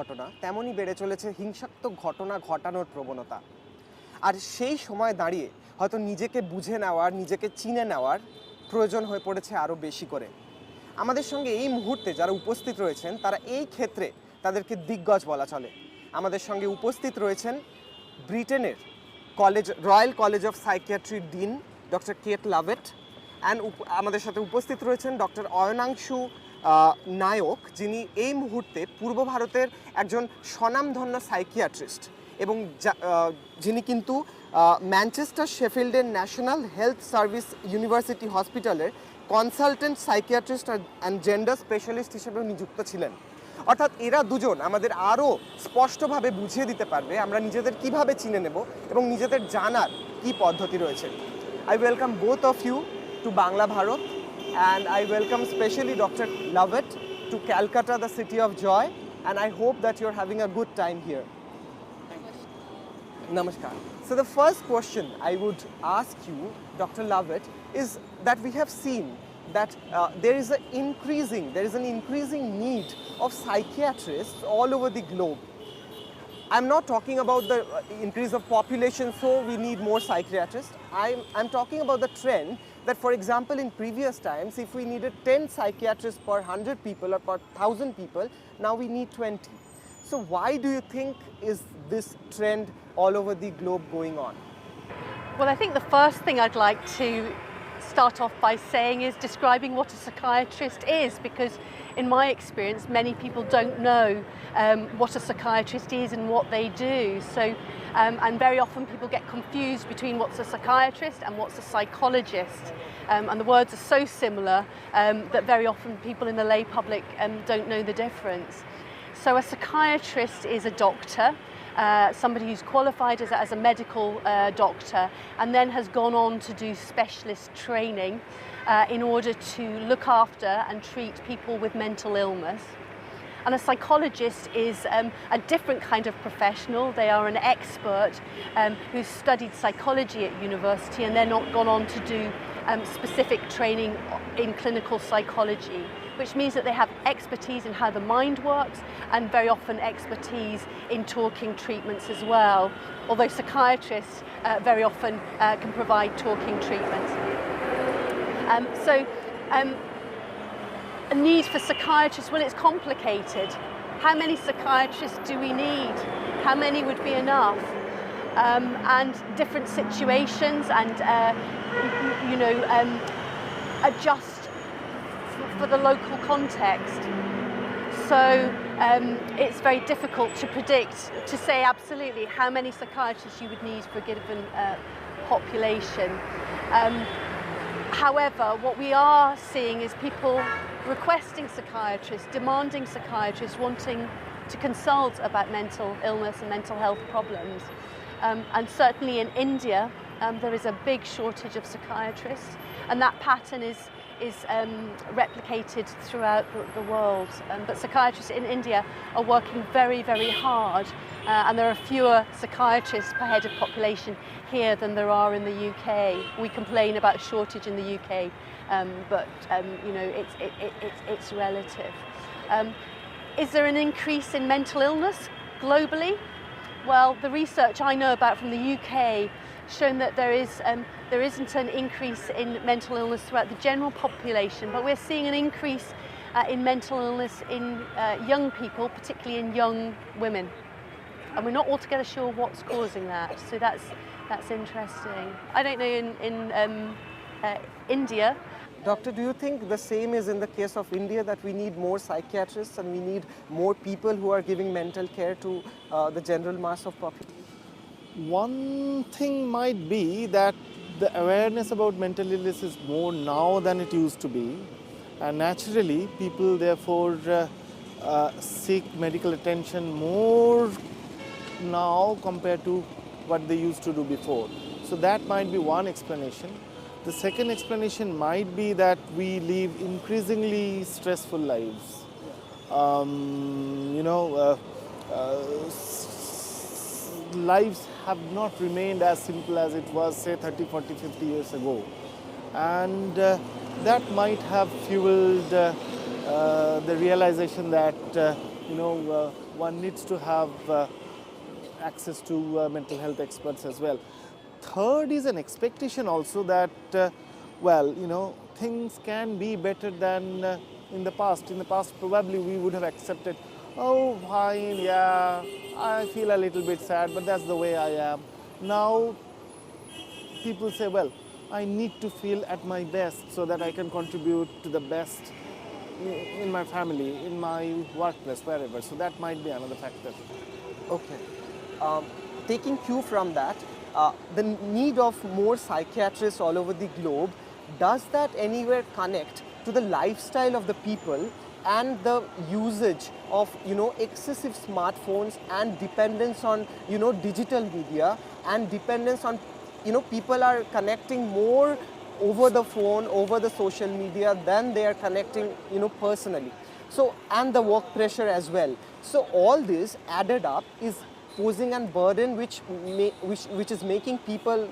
ঘটনা তেমনই বেড়ে চলেছে হিংসাত্মক ঘটনা ঘটানোর প্রবণতা। আর সেই সময় দাঁড়িয়ে হয়তো নিজেকে বুঝে নেওয়ার, নিজেকে চিনে নেওয়ার প্রয়োজন হয়ে পড়েছে আরও বেশি করে। আমাদের সঙ্গে এই মুহূর্তে যারা উপস্থিত রয়েছেন তারা এই ক্ষেত্রে তাদেরকে দিগ্গজ বলা চলে। আমাদের সঙ্গে উপস্থিত রয়েছেন ব্রিটেনের রয়্যাল কলেজ অফ সাইকিয়াট্রির dean doctor Kate Lovett, and আমাদের সাথে উপস্থিত রয়েছেন ডক্টর অয়নাংশু নায়ক, যিনি এই মুহূর্তে পূর্ব ভারতের একজন স্বনামধন্য সাইকিয়াট্রিস্ট এবং যিনি কিন্তু ম্যানচেস্টার শেফিল্ডের ন্যাশনাল হেলথ সার্ভিস ইউনিভার্সিটি হসপিটালের consultant psychiatrist and gender specialist হিসেবেও নিযুক্ত ছিলেন। অর্থাৎ এরা দুজন আমাদের আরও স্পষ্টভাবে বুঝিয়ে দিতে পারবে আমরা নিজেদের কিভাবে চিনে নেব এবং নিজেদের জানার কী পদ্ধতি রয়েছে। I welcome both of you to Bangla Bharat, and I welcome specially Dr. Lovett to Calcutta, the city of joy, and I hope that you're having a good time here. Namaskar. So the first question I would ask you, Dr. Lovett, is that we have seen that there is an increasing need of psychiatrists all over the globe. I'm not talking about the increase of population, so we need more psychiatrists. I'm talking about the trend that, for example, in previous times, if we needed 10 psychiatrists per 100 people or per 1,000 people, now we need 20. So why do you think is this trend all over the globe going on? Well, I think the first thing I'd like to start off by saying is describing what a psychiatrist is, because in my experience many people don't know what a psychiatrist is and what they do. So and very often people get confused between what's a psychiatrist and what's a psychologist, and the words are so similar that very often people in the lay public don't know the difference. So a psychiatrist is a doctor, somebody who's qualified as a medical doctor and then has gone on to do specialist training in order to look after and treat people with mental illness. And a psychologist is a different kind of professional. They are an expert who's studied psychology at university and then gone on to do specific training in clinical psychology, which means that they have expertise in how the mind works and very often expertise in talking treatments as well, although psychiatrists very often can provide talking treatments. A need for psychiatrists, well, it's complicated. How many psychiatrists do we need? How many would be enough? And different situations and adjust for the local context. So it's very difficult to predict, to say absolutely how many psychiatrists you would need for a given population. However, what we are seeing is people requesting psychiatrists, demanding psychiatrists, wanting to consult about mental illness and mental health problems. And certainly in India, there is a big shortage of psychiatrists, and that pattern is replicated throughout the world. But psychiatrists in India are working very, very hard, and there are fewer psychiatrists per head of population here than there are in the UK. We complain about shortage in the UK, but it's relative. Is there an increase in mental illness globally? Well, the research I know about from the UK shown that there isn't an increase in mental illness throughout the general population, but we're seeing an increase in mental illness in young people, particularly in young women. And we're not altogether sure what's causing that, so that's interesting. I don't know in India. Doctor, do you think the same is in the case of India, that we need more psychiatrists and we need more people who are giving mental care to the general mass of population? One thing might be that the awareness about mental illness is more now than it used to be, and naturally people therefore seek medical attention more now compared to what they used to do before. So that might be one explanation. The second explanation might be that we live increasingly stressful lives. Lives have not remained as simple as it was, say, 30, 40, 50 years ago. And that might have fueled the realization that one needs to have access to mental health experts as well. Third is an expectation also that, things can be better than in the past. In the past, probably we would have accepted, oh, fine, yeah, I feel a little bit sad, but that's the way I am. Now, people say, well, I need to feel at my best so that I can contribute to the best in my family, in my workplace, wherever. So that might be another factor. Okay. Taking cue from that, the need of more psychiatrists all over the globe, does that anywhere connect to the lifestyle of the people and the usage of excessive smartphones and dependence on digital media and dependence on people are connecting more over the phone, over the social media than they are connecting personally. So, and the work pressure as well. So all this added up is posing a burden which is making people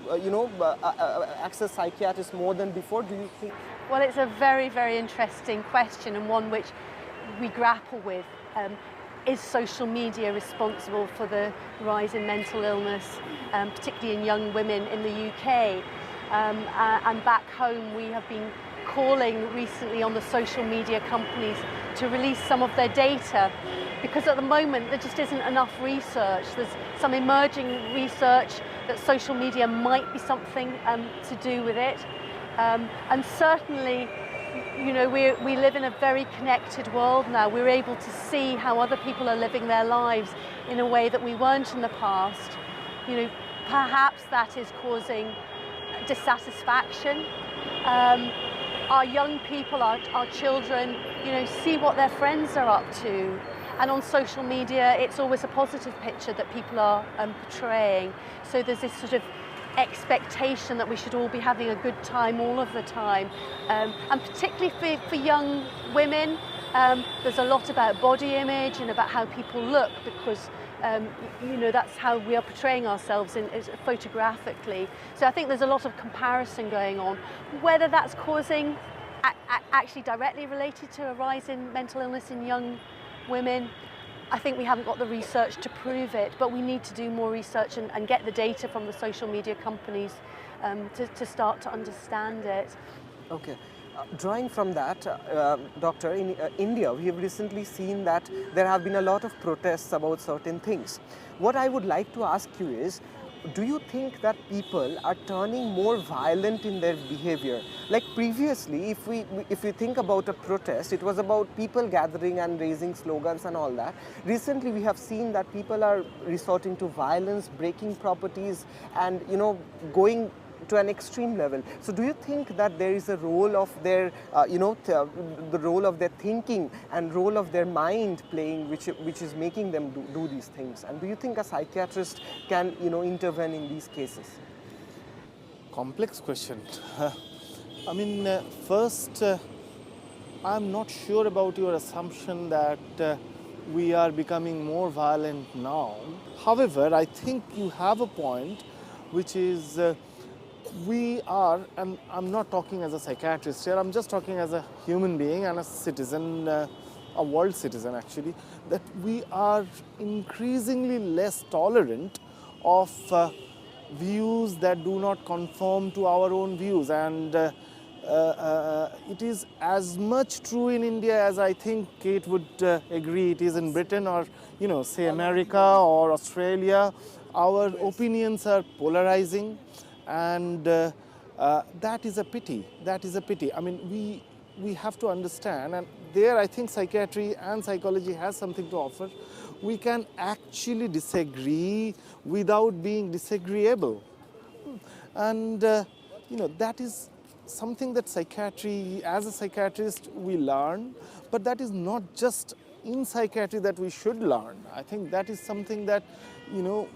access psychiatrists more than before. Do you think? Well, it's a very, very interesting question, and one which we grapple with. Is social media responsible for the rise in mental illness, particularly in young women in the UK? And back home, we have been calling recently on the social media companies to release some of their data, because at the moment there just isn't enough research. There's some emerging research that social media might be something to do with it. And certainly, we live in a very connected world now. We're able to see how other people are living their lives in a way that we weren't in the past. Perhaps that is causing dissatisfaction. Our young people, our children, see what their friends are up to. And on social media, it's always a positive picture that people are portraying. So there's this sort of expectation that we should all be having a good time all of the time. And particularly for young women, there's a lot about body image and about how people look, because that's how we are portraying ourselves photographically. So I think there's a lot of comparison going on. Whether that's causing actually directly related to a rise in mental illness in young women, I think we haven't got the research to prove it, but we need to do more research and get the data from the social media companies to start to understand it. Okay. Drawing from that, Doctor, in India, we have recently seen that there have been a lot of protests about certain things. What I would like to ask you is, do you think that people are turning more violent in their behavior? Like previously, if we think about a protest, it was about people gathering and raising slogans and all that. Recently, we have seen that people are resorting to violence, breaking properties, and going to an extreme level. So do you think that there is a role of their, the role of their thinking and role of their mind playing, which is making them do these things? And do you think a psychiatrist can, intervene in these cases? Complex question. First, I'm not sure about your assumption that we are becoming more violent now. However, I think you have a point, which is we are, and I'm not talking as a psychiatrist here, I'm just talking as a human being and a citizen, a world citizen actually, that we are increasingly less tolerant of views that do not conform to our own views. And it is as much true in India as I think Kate would agree it is in Britain or, say America or Australia. Our opinions are polarizing. And that is a pity. That is a pity. We have to understand, and there I think psychiatry and psychology has something to offer. We can actually disagree without being disagreeable. And, that is something that psychiatry, as a psychiatrist, we learn, but that is not just in psychiatry that we should learn. I think that is something that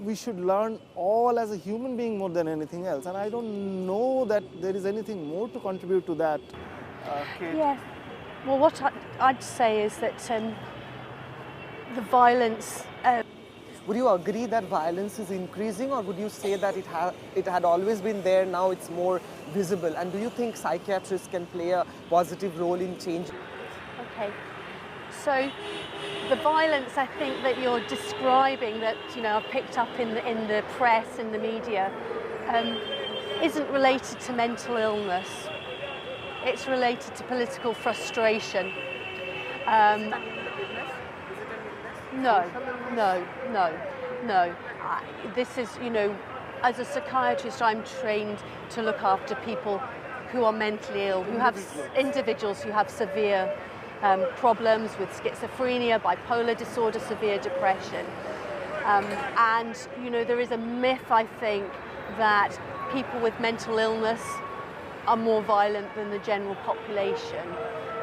we should learn all as a human being more than anything else. And I don't know that there is anything more to contribute to that. Kate? Yes. Well, what I'd say is that the violence... Would you agree that violence is increasing, or would you say that it had always been there, now it's more visible? And do you think psychiatrists can play a positive role in change? Okay. So the violence, I think, that you're describing, that I've picked up in the press, in the media, isn't related to mental illness. It's related to political frustration. No. This is, as a psychiatrist, I'm trained to look after people who are mentally ill, who have individuals who have severe problems with schizophrenia, bipolar disorder, severe depression. And there is a myth, I think, that people with mental illness are more violent than the general population.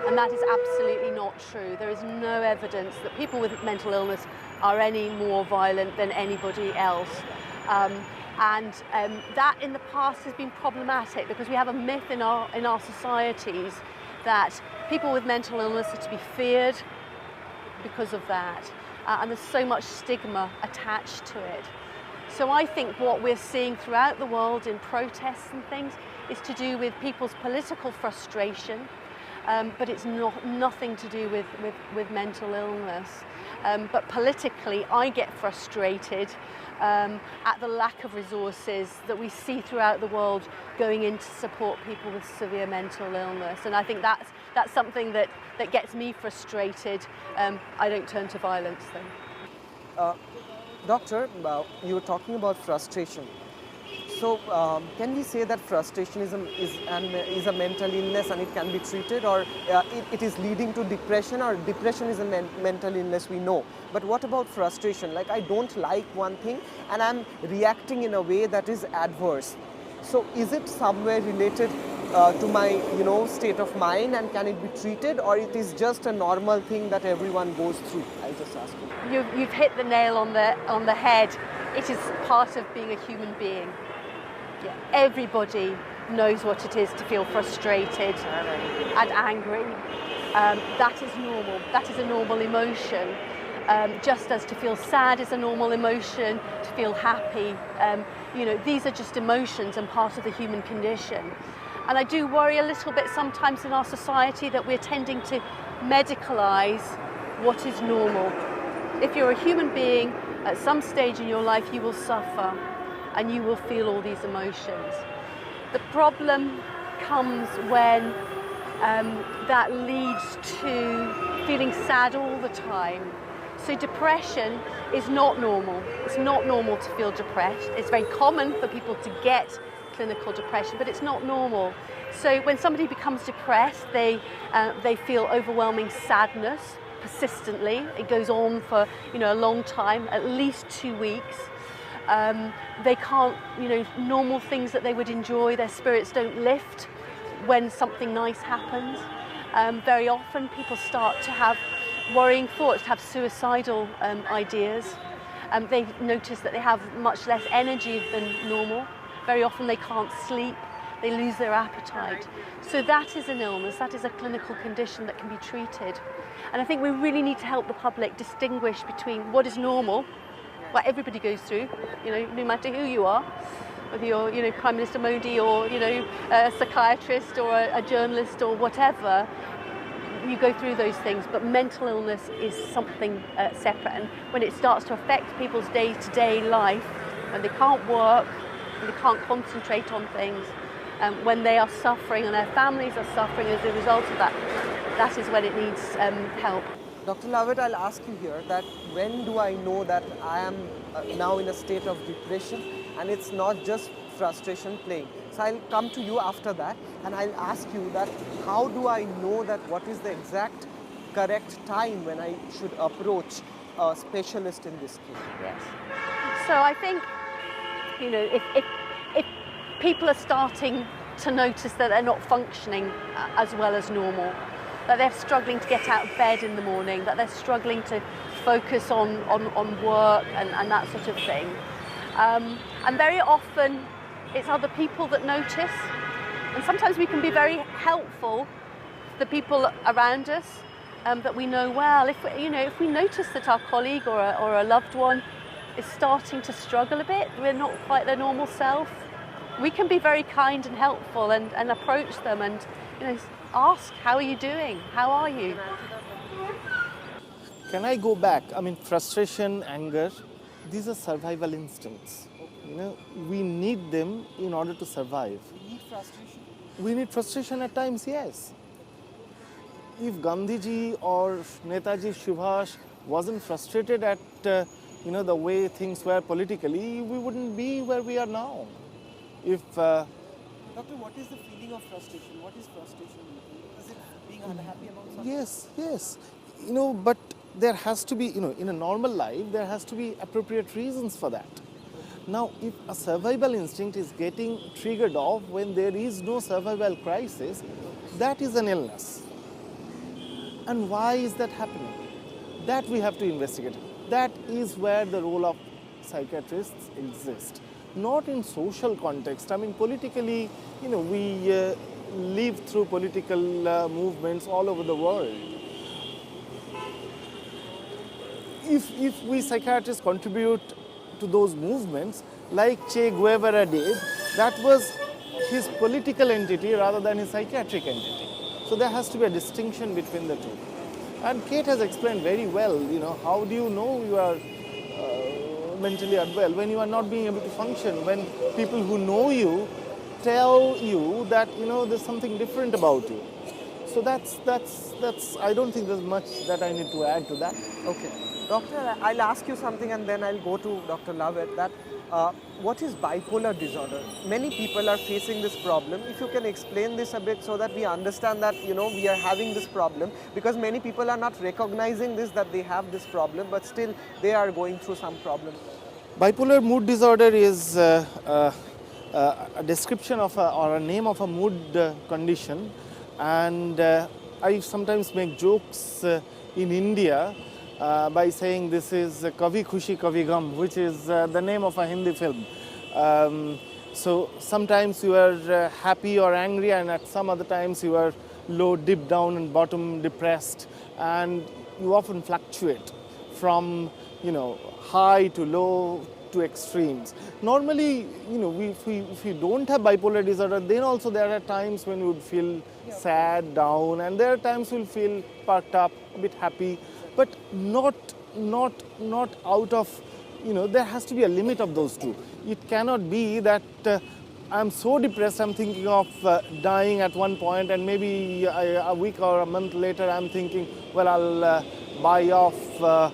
And that is absolutely not true. There is no evidence that people with mental illness are any more violent than anybody else. That in the past has been problematic because we have a myth in our societies that people with mental illness are to be feared because of that. And there's so much stigma attached to it. So I think what we're seeing throughout the world in protests and things is to do with people's political frustration, but it's nothing to do with mental illness. But politically, I get frustrated at the lack of resources that we see throughout the world going in to support people with severe mental illness. And I think that's something that gets me frustrated. I don't turn to violence then. Doctor, you were talking about frustration. So can we say that frustration is a mental illness and it can be treated, or it is leading to depression, or depression is a mental illness, we know. But what about frustration? Like, I don't like one thing and I'm reacting in a way that is adverse. So is it somewhere related to my state of mind, and can it be treated, or it is just a normal thing that everyone goes through? I'll just ask you. You've hit the nail on the head. It is part of being a human being. Yeah. Everybody knows what it is to feel frustrated and angry. That is normal. That is a normal emotion. Just as to feel sad is a normal emotion, to feel happy. These are just emotions and part of the human condition. And I do worry a little bit sometimes in our society that we're tending to medicalise what is normal. If you're a human being, at some stage in your life you will suffer and you will feel all these emotions. The problem comes when that leads to feeling sad all the time. So depression is not normal. It's not normal to feel depressed. It's very common for people to get clinical depression, but it's not normal. So when somebody becomes depressed, they feel overwhelming sadness persistently. It goes on for a long time, at least 2 weeks. They can't, normal things that they would enjoy, their spirits don't lift when something nice happens. Very often people start to have worrying thoughts, have suicidal ideas. They notice that they have much less energy than normal. Very often they can't sleep, they lose their appetite. So that is an illness, that is a clinical condition that can be treated. And I think we really need to help the public distinguish between what is normal, what everybody goes through, no matter who you are, whether you're, Prime Minister Modi or, a psychiatrist or a journalist or whatever, you go through those things, but mental illness is something separate. And when it starts to affect people's day-to-day life, when they can't work, when they can't concentrate on things, when they are suffering and their families are suffering as a result of that, that is when it needs help. Dr. Lovett, I'll ask you here that when do I know that I am now in a state of depression and it's not just frustration playing? So I'll come to you after that and I'll ask you that how do I know that what is the exact correct time when I should approach a specialist in this case? Yes. So I think, if people are starting to notice that they're not functioning as well as normal, that they're struggling to get out of bed in the morning, that they're struggling to focus on work and that sort of thing. And very often it's other people that notice, and sometimes we can be very helpful to the people around us that we know well. If we notice that our colleague or a loved one is starting to struggle a bit, we're not quite their normal self, we can be very kind and helpful and approach them and ask, how are you doing? How are you? Can I go back? I mean, frustration, anger, these are survival instincts. You know, we need them in order to survive. We need frustration. We need frustration at times, yes. If Gandhiji or Netaji Subhash wasn't frustrated at the way things were politically, we wouldn't be where we are now. If Doctor, what is the feeling of frustration? What is frustration? Is it being unhappy about something? yes, but there has to be, in a normal life, there has to be appropriate reasons for that. Now, if a survival instinct is getting triggered off when there is no survival crisis, that is an illness. And why is that happening? That we have to investigate. That is where the role of psychiatrists exists. Not in social context. I mean, politically, we live through political movements all over the world. If we psychiatrists contribute to those movements, like Che Guevara did, that was his political entity rather than his psychiatric entity. So there has to be a distinction between the two. And Kate has explained very well, how do you know you are mentally unwell when you are not being able to function, when people who know you tell you that, there's something different about you. So that's I don't think there's much that I need to add to that. Okay. Doctor, I'll ask you something and then I'll go to Dr. Lovett, that what is bipolar disorder? Many people are facing this problem. If you can explain this a bit so that we understand that, we are having this problem, because many people are not recognizing this, that they have this problem, but still they are going through some problem. Bipolar mood disorder is a description of or a name of a mood condition, and I sometimes make jokes in India by saying this is Kabhi Khushi Kabhi Gham, which is the name of a Hindi film. So sometimes you are happy or angry, and at some other times you are low, deep down, and bottom depressed, and you often fluctuate from high to low to extremes. Normally, if we don't have bipolar disorder, then also there are times when you would feel sad, down, and there are times you'll feel perked up, a bit happy, but not out of, there has to be a limit of those two. It cannot be that I'm so depressed, I'm thinking of dying at one point, and maybe a week or a month later I'm thinking, well, I'll buy off the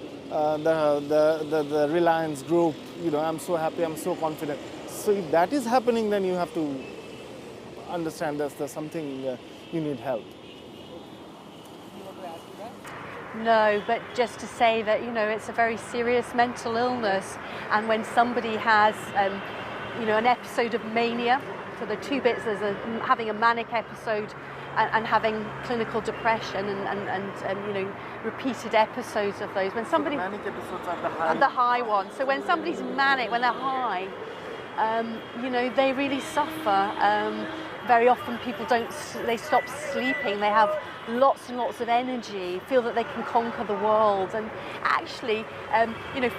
Reliance Group, I'm so happy, I'm so confident. So if that is happening, then you have to understand there's something you need help. No, but just to say that, it's a very serious mental illness, and when somebody has, an episode of mania, so the two bits, there's having a manic episode and having clinical depression and repeated episodes of those. When somebody, manic episodes are the high. the high one. So when somebody's manic, when they're high, they really suffer. Very often people they stop sleeping, they have lots and lots of energy, feel that they can conquer the world, and actually,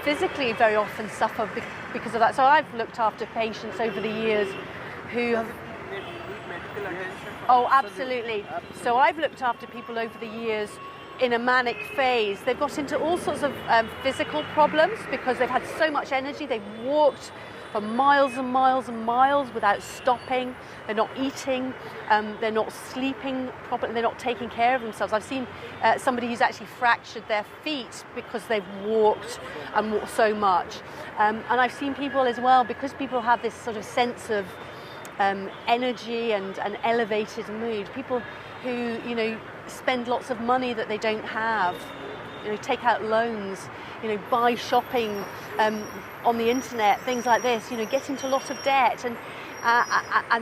physically very often suffer because of that. So I've looked after patients over the years who have... Oh, absolutely. So I've looked after people over the years in a manic phase. They've got into all sorts of physical problems because they've had so much energy. They've walked for miles and miles and miles without stopping. They're not eating, they're not sleeping properly, they're not taking care of themselves. I've seen somebody who's actually fractured their feet because they've walked and walked so much. And I've seen people as well, because people have this sort of sense of energy and an elevated mood, people who, spend lots of money that they don't have, take out loans, buy shopping on the internet, things like this, get into a lot of debt, and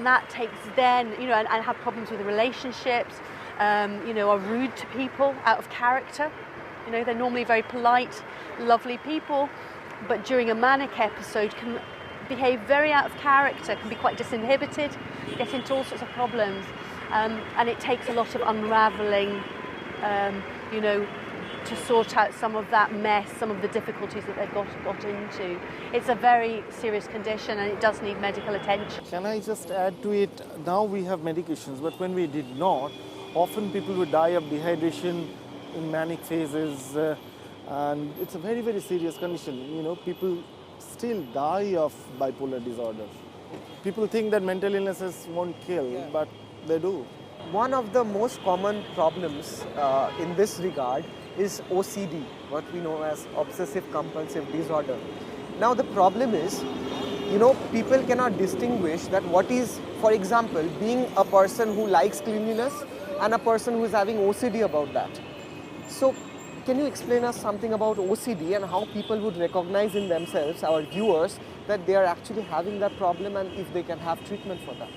that takes then, and have problems with the relationships, are rude to people, out of character. They're normally very polite, lovely people, but during a manic episode can behave very out of character, can be quite disinhibited, get into all sorts of problems, and it takes a lot of unravelling, to sort out some of that mess, some of the difficulties that they've got into. It's a very serious condition and it does need medical attention. Can I just add to it, now we have medications, but when we did not, often people would die of dehydration in manic phases. and it's a very, very serious condition. You know, people still die of bipolar disorder. People think that mental illnesses won't kill, but they do. One of the most common problems in this regard is OCD, what we know as obsessive compulsive disorder. Now the problem is, you know, people cannot distinguish that what is, for example, being a person who likes cleanliness and a person who is having OCD about that. So can you explain us something about OCD and how people would recognize in themselves, our viewers, that they are actually having that problem and if they can have treatment for that?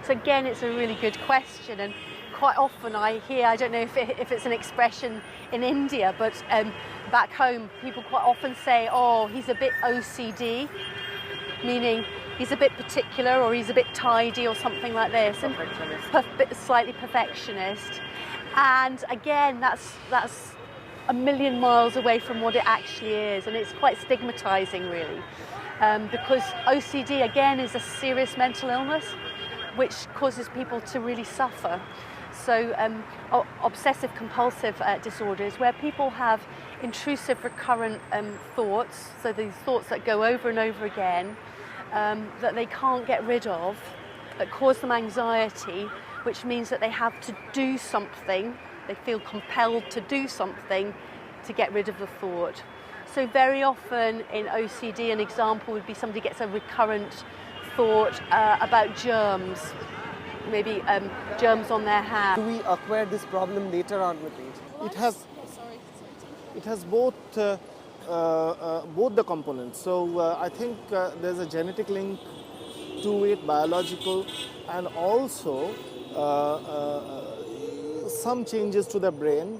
So again, it's a really good question, and quite often I hear, I don't know if it's an expression in India, but back home people quite often say, oh, he's a bit OCD, meaning he's a bit particular or he's a bit tidy or something like this. Slightly perfectionist. And again, that's a million miles away from what it actually is, and it's quite stigmatizing really, because OCD again is a serious mental illness which causes people to really suffer. So obsessive compulsive disorders, where people have intrusive recurrent thoughts, so these thoughts that go over and over again, that they can't get rid of, that cause them anxiety, which means that they have to do something, they feel compelled to do something to get rid of the thought. So very often in OCD, an example would be somebody gets a recurrent thought about germs, maybe germs on their hands. Do we acquire this problem later on with age? It has both the components. So I think there's a genetic link to it, biological, and also some changes to the brain.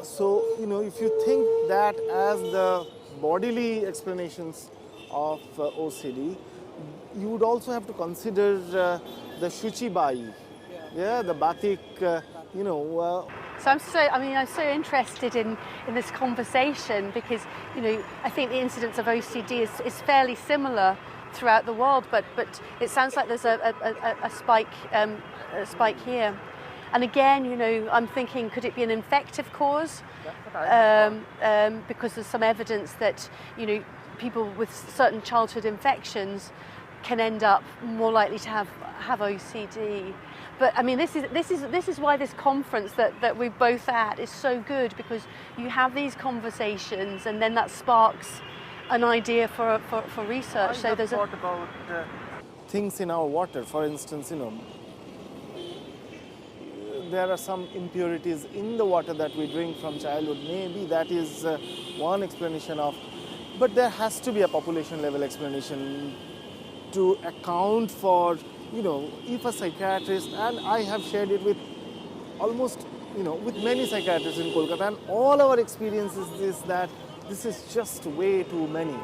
So, you know, if you think that as the bodily explanations of OCD, you would also have to consider the Shuchibai, the Batik, So I'm so interested in this conversation because, you know, I think the incidence of OCD is fairly similar throughout the world, but it sounds like there's a spike here. And again, you know, I'm thinking, could it be an infective cause? Because there's some evidence that, you know, people with certain childhood infections can end up more likely to have OCD. But I mean, this is why this conference that we're both at is so good, because you have these conversations and then that sparks an idea for research. So there's thought about things in our water. For instance, you know, there are some impurities in the water that we drink from childhood. Maybe that is one explanation of, but there has to be a population level explanation to account for, you know, if a psychiatrist, and I have shared it with almost, you know, with many psychiatrists in Kolkata, and all our experience is that this is just way too many.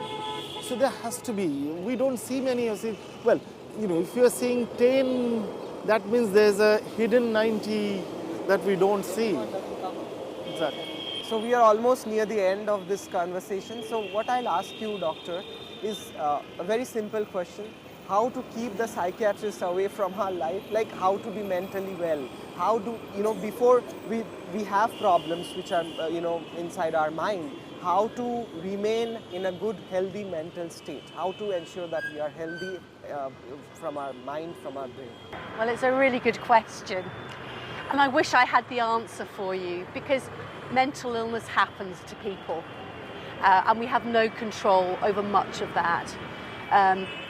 So there has to be, we don't see many of it. Well, you know, if you're seeing 10, that means there's a hidden 90 that we don't see. Exactly. So we are almost near the end of this conversation. So what I'll ask you, doctor, is a very simple question. How to keep the psychiatrist away from our life, like how to be mentally well. How do, you know, before we have problems which are, you know, inside our mind, how to remain in a good, healthy mental state. How to ensure that we are healthy from our mind, from our brain. Well, it's a really good question. And I wish I had the answer for you, because mental illness happens to people. And we have no control over much of that.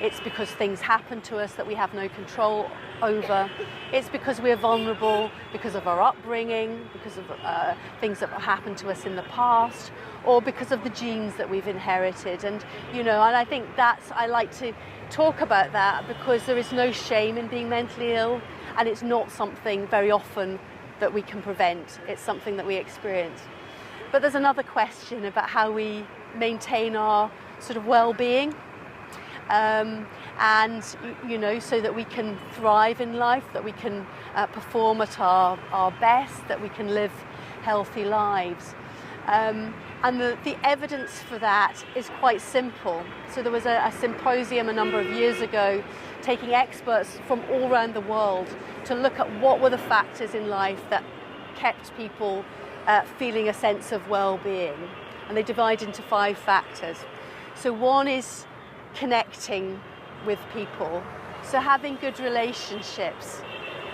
It's because things happen to us that we have no control over. It's because we're vulnerable, because of our upbringing, because of things that happened to us in the past, or because of the genes that we've inherited. And, you know, and I think I like to talk about that, because there is no shame in being mentally ill, and it's not something very often that we can prevent. It's something that we experience. But there's another question about how we maintain our sort of well-being. And, you know, so that we can thrive in life, that we can perform at our best, that we can live healthy lives. And the evidence for that is quite simple. So there was a symposium a number of years ago taking experts from all around the world to look at what were the factors in life that kept people feeling a sense of well-being. and they divide into 5 factors. So one is connecting with people, so having good relationships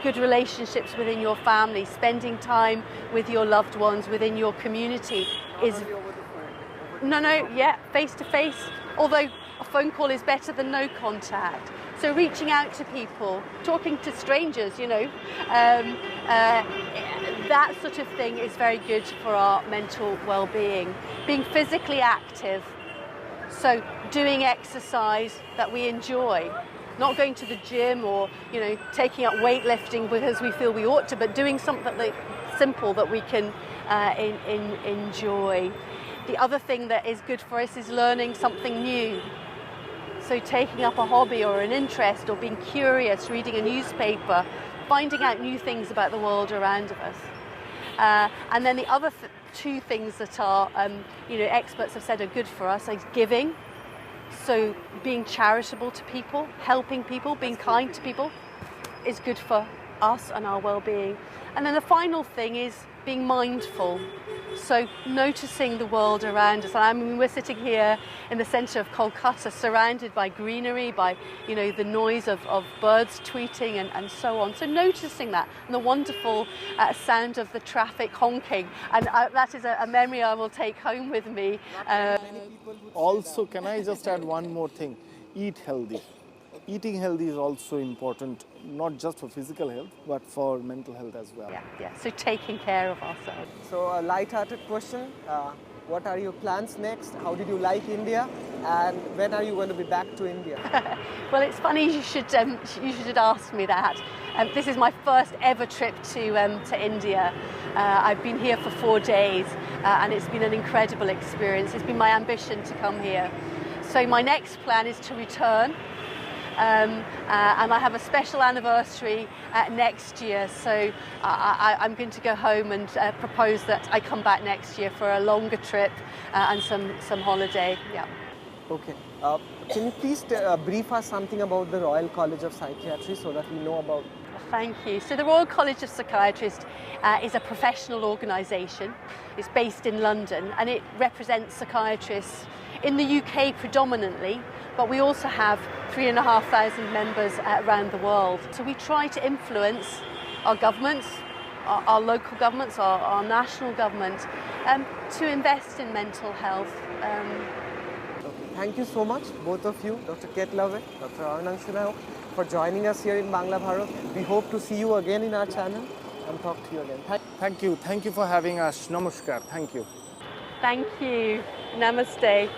within your family, spending time with your loved ones within your community is face to face, although a phone call is better than no contact. So reaching out to people, talking to strangers, that sort of thing is very good for our mental well-being. Being physically active, so doing exercise that we enjoy, not going to the gym or taking up weightlifting because we feel we ought to, but doing something simple that we can enjoy. The other thing that is good for us is learning something new. So taking up a hobby or an interest, or being curious, reading a newspaper, finding out new things about the world around us. And then the other 2 things that are, experts have said are good for us is giving. So being charitable to people, helping people, being kind to people is good for us and our well-being. And then the final thing is being mindful. So noticing the world around us. I mean, we're sitting here in the centre of Kolkata, surrounded by greenery, by the noise of birds tweeting and so on. So noticing that, and the wonderful sound of the traffic honking, and that is a memory I will take home with me. Also, can I just add one more thing? Eat healthy. Eating healthy is also important, not just for physical health, but for mental health as well. Yeah. So taking care of ourselves. So a light-hearted question, what are your plans next? How did you like India? And when are you going to be back to India? Well, it's funny you should ask me that. This is my first ever trip to India. I've been here for 4 days and it's been an incredible experience. It's been my ambition to come here. So my next plan is to return. And I have a special anniversary next year, so I'm going to go home and propose that I come back next year for a longer trip and some holiday. Yeah. Okay. Can you please brief us something about the Royal College of Psychiatry so that we know about? Thank you. So the Royal College of Psychiatrists is a professional organisation. It's based in London and it represents psychiatrists in the UK predominantly, but we also have 3,500 members around the world. So we try to influence our governments, our local governments, our national government, to invest in mental health. Thank you so much, both of you, Dr. Kate Love, Dr. Arnanshu Nayak, for joining us here in Bangla Bharat. We hope to see you again in our channel and talk to you again. Thank you. Thank you for having us. Namaskar. Thank you. Thank you. Namaste.